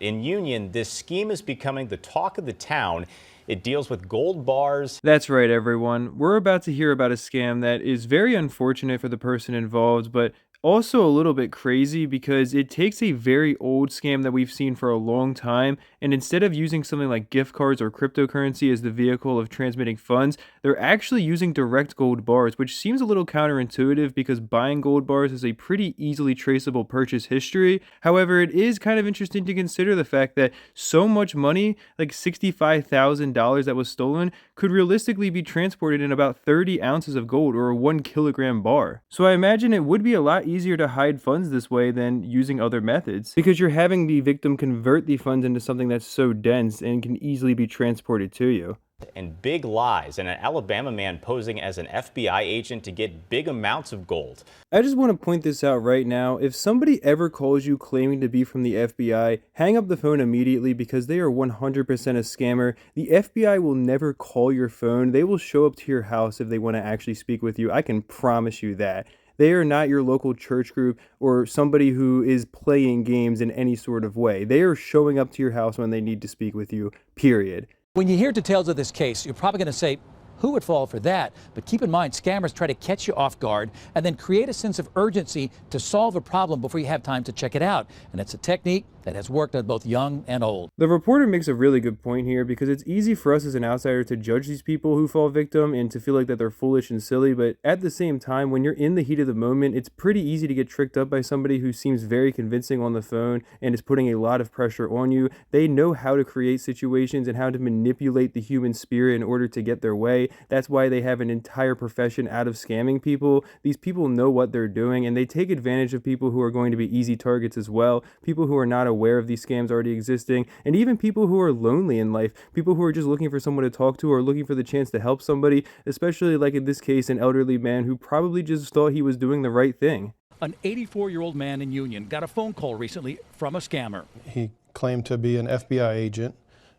In Union, this scheme is becoming the talk of the town. It deals with gold bars. That's right, everyone. We're about to hear about a scam that is very unfortunate for the person involved, but also a little bit crazy because it takes a very old scam that we've seen for a long time, and instead of using something like gift cards or cryptocurrency as the vehicle of transmitting funds, they're actually using direct gold bars, which seems a little counterintuitive because buying gold bars is a pretty easily traceable purchase history. However, it is kind of interesting to consider the fact that so much money, like $65,000 that was stolen, could realistically be transported in about 30 ounces of gold or a 1 kilogram bar. So I imagine it would be a lot easier to hide funds this way than using other methods, because you're having the victim convert the funds into something that's so dense and can easily be transported to you. And big lies, and an Alabama man posing as an FBI agent to get big amounts of gold. I just want to point this out right now. If somebody ever calls you claiming to be from the FBI, hang up the phone immediately because they are 100% a scammer. The FBI will never call your phone. They will show up to your house if they want to actually speak with you. I can promise you that. They are not your local church group or somebody who is playing games in any sort of way. They are showing up to your house when they need to speak with you, period. When you hear details of this case, you're probably going to say, who would fall for that? But keep in mind, scammers try to catch you off guard and then create a sense of urgency to solve a problem before you have time to check it out. And it's a technique that has worked on both young and old. The reporter makes a really good point here because it's easy for us as an outsider to judge these people who fall victim and to feel like that they're foolish and silly, but at the same time, when you're in the heat of the moment, it's pretty easy to get tricked up by somebody who seems very convincing on the phone and is putting a lot of pressure on you. They know how to create situations and how to manipulate the human spirit in order to get their way. That's why they have an entire profession out of scamming people. These people know what they're doing, and they take advantage of people who are going to be easy targets as well, people who are not aware of these scams already existing, and even people who are lonely in life, people who are just looking for someone to talk to or looking for the chance to help somebody, especially like in this case, an elderly man who probably just thought he was doing the right thing. An 84-year-old man in Union got a phone call recently from a scammer. He claimed to be an FBI agent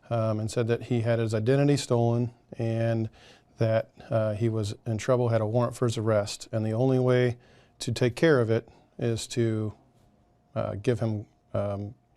and said that he had his identity stolen and that he was in trouble, had a warrant for his arrest, and the only way to take care of it is to give him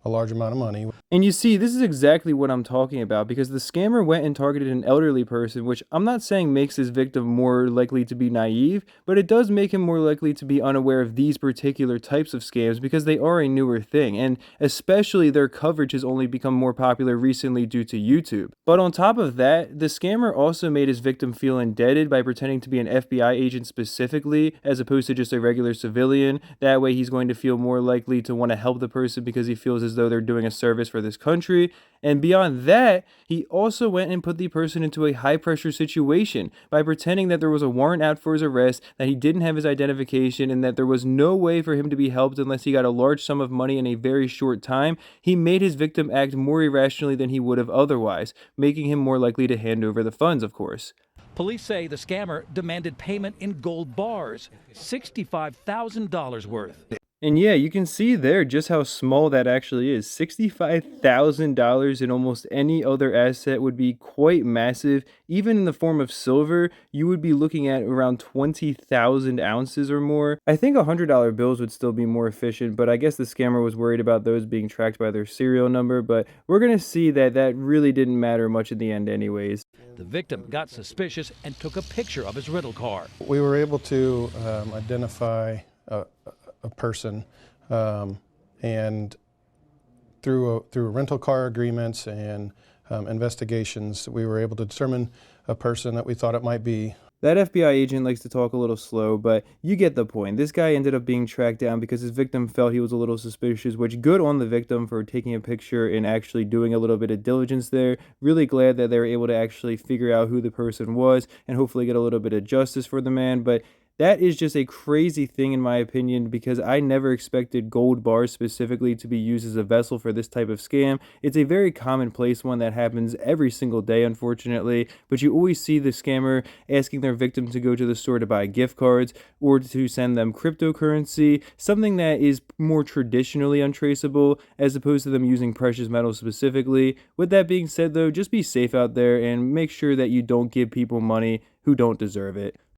a large amount of money. And you see, this is exactly what I'm talking about, because the scammer went and targeted an elderly person, which I'm not saying makes his victim more likely to be naive, but it does make him more likely to be unaware of these particular types of scams because they are a newer thing, and especially their coverage has only become more popular recently due to YouTube. But on top of that, the scammer also made his victim feel indebted by pretending to be an FBI agent specifically, as opposed to just a regular civilian. That way he's going to feel more likely to want to help the person because he feels as though they're doing a service for this country. And beyond that, he also went and put the person into a high pressure situation by pretending that there was a warrant out for his arrest, that he didn't have his identification, and that there was no way for him to be helped unless he got a large sum of money in a very short time. He made his victim act more irrationally than he would have otherwise, making him more likely to hand over the funds, of course. Police say the scammer demanded payment in gold bars, $65,000 worth. And yeah, you can see there just how small that actually is. $65,000 in almost any other asset would be quite massive. Even in the form of silver, you would be looking at around 20,000 ounces or more. I think $100 bills would still be more efficient, but I guess the scammer was worried about those being tracked by their serial number. But we're going to see that that really didn't matter much in the end anyways. The victim got suspicious and took a picture of his rental car. We were able to identify a person, and through rental car agreements and investigations, we were able to determine a person that we thought it might be. That FBI agent likes to talk a little slow, but you get the point. This guy ended up being tracked down because his victim felt he was a little suspicious, which good on the victim for taking a picture and actually doing a little bit of diligence there. Really glad that they were able to actually figure out who the person was and hopefully get a little bit of justice for the man. But that is just a crazy thing in my opinion, because I never expected gold bars specifically to be used as a vessel for this type of scam. It's a very commonplace one that happens every single day, unfortunately, but you always see the scammer asking their victim to go to the store to buy gift cards or to send them cryptocurrency, something that is more traditionally untraceable as opposed to them using precious metals specifically. With that being said though, just be safe out there and make sure that you don't give people money who don't deserve it.